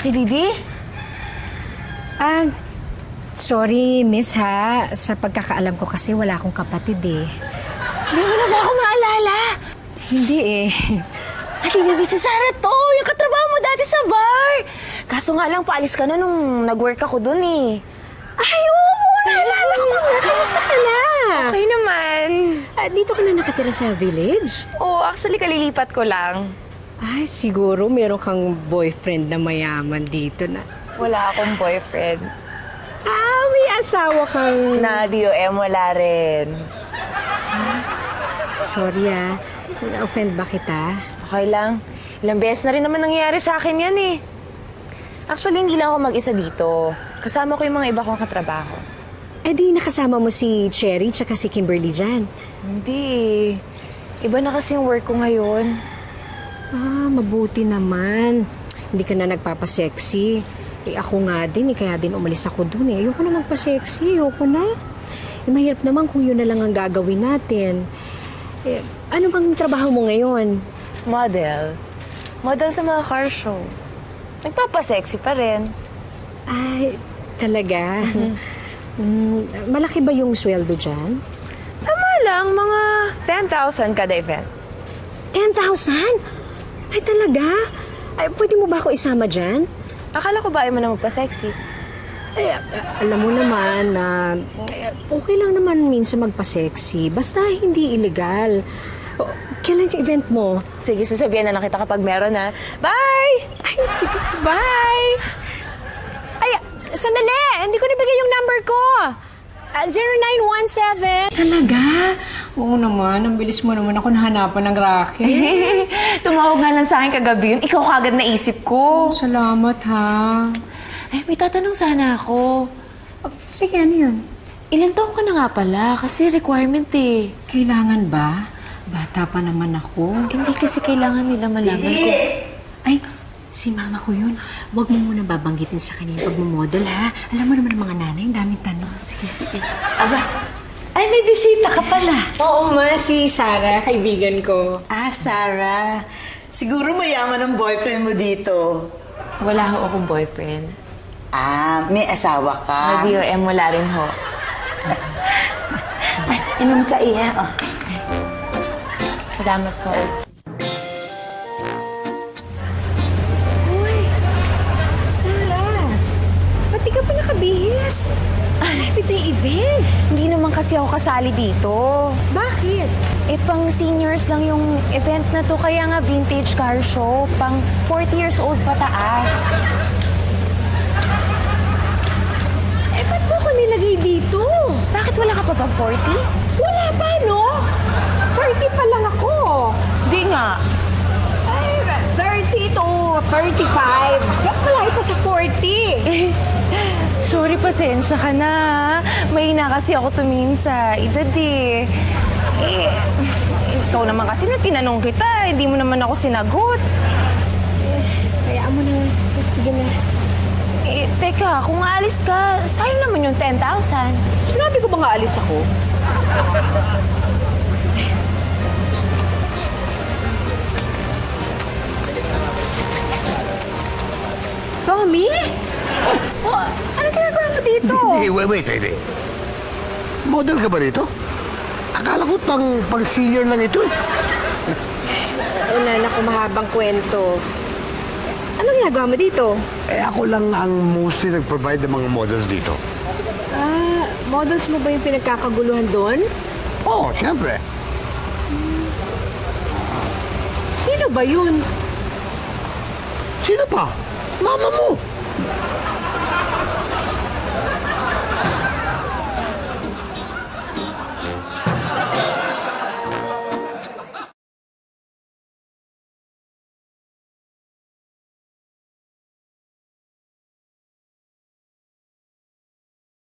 Ate Didi? Sorry, miss ha. Sa pagkakaalam ko kasi wala akong kapatid eh. Hindi mo na ba ako maalala? Hindi eh. Ate Didi, si Sarah to! Yung katrabaho mo dati sa bar! Kaso nga lang, paalis ka na nung nag-work ako dun eh. Ay, oo! Naalala ko na! Kamusta ka na? Okay naman. Dito ka na nakatira sa village? Oo, actually, kalilipat ko lang. Ay, siguro meron kang boyfriend na mayaman dito na. Wala akong boyfriend. May asawa kang... Na DOM, wala rin. Sorry na-offend ba kita? Okay lang. Ilang beses na rin naman nangyayari sa akin yan eh. Actually, hindi lang ako mag-isa dito. Kasama ko yung mga iba kong katrabaho. Di nakasama mo si Cherry tsaka si Kimberly dyan. Hindi. Iba na kasi yung work ko ngayon. Mabuti naman. Hindi ka na nagpapasexy. Ako nga din, kaya din umalis ako dun eh. Ayoko na magpa-sexy, ayoko na. Mahirap naman kung yun na lang ang gagawin natin. Ano bang trabaho mo ngayon? Model. Model sa mga car show. Nagpapasexy pa rin. Ay, talaga? Malaki ba yung sweldo dyan? Tama lang, mga 10,000 kada event. 10,000? Ay, talaga? Ay, pwede mo ba ako isama dyan? Akala ko ba ayaw mo na magpa-sexy? Alam mo naman na okay lang naman minsan magpa-sexy. Basta hindi illegal. Kailan yung event mo? Sige, sasabihan na lang kita kapag meron na. Bye! Ay, sige. Bye! Ay, sandali! Hindi ko nabigay yung number ko. 0917. Talaga? Oo naman. Ang bilis mo naman ako nahanapan ng racket. Tumawag nga lang sa akin kagabi yun. Ikaw kagad naisip ko. Salamat, ha. May tatanong sana ako. Sige, ano yun? Ilan taon ka na nga pala? Kasi requirement eh. Kailangan ba? Bata pa naman ako. Hindi kasi kailangan nila malaman ko. Ay, si mama ko yun. Huwag mo muna babanggitin sa kanya yung pagmamodel, ha? Alam mo naman ang mga nanay, ang daming tanong. Sige. Aba, ay may bisita ka pala. Oo, ma. Si Sarah, kaibigan ko. Sarah. Siguro mayaman ang boyfriend mo dito. Wala ho akong boyfriend. May asawa Na ka. DOM, wala rin ho. Ay, inom ka, Iha. Oh. Salamat po. Uy, Sarah. Ba't di ka pa nakabihis? Malapit na yung event. Hindi naman kasi ako kasali dito. Bakit? Pang seniors lang yung event na to. Kaya nga vintage car show. Pang 40 years old pataas. Ba't mo ko nilagay dito? Bakit wala ka pa pang 40? Wala pa, no? 30 pa lang ako. Di nga. Ay, 30 to 35. Malayo pa sa 40. Sorry, pasensya ka na. May na kasi ako tumingin sa edad eh. Ikaw naman kasi na tinanong kita, hindi mo naman ako sinagot. Kaya mo na. Sige na. Teka, kung aalis ka, sayang naman yung 10,000. Sinabi ko ba nga alis ako? Tommy? Ano ginagawa mo dito? Wait. Model ka ba rito? Akala ko pang senior lang ito eh. Una na mahabang kwento. Ano ginagawa mo dito? Ako lang ang mostly nag-provide ng mga models dito. Models mo ba yung pinagkakaguluhan doon? Oo, siyempre. Sino ba yun? Sino pa? Mama mo.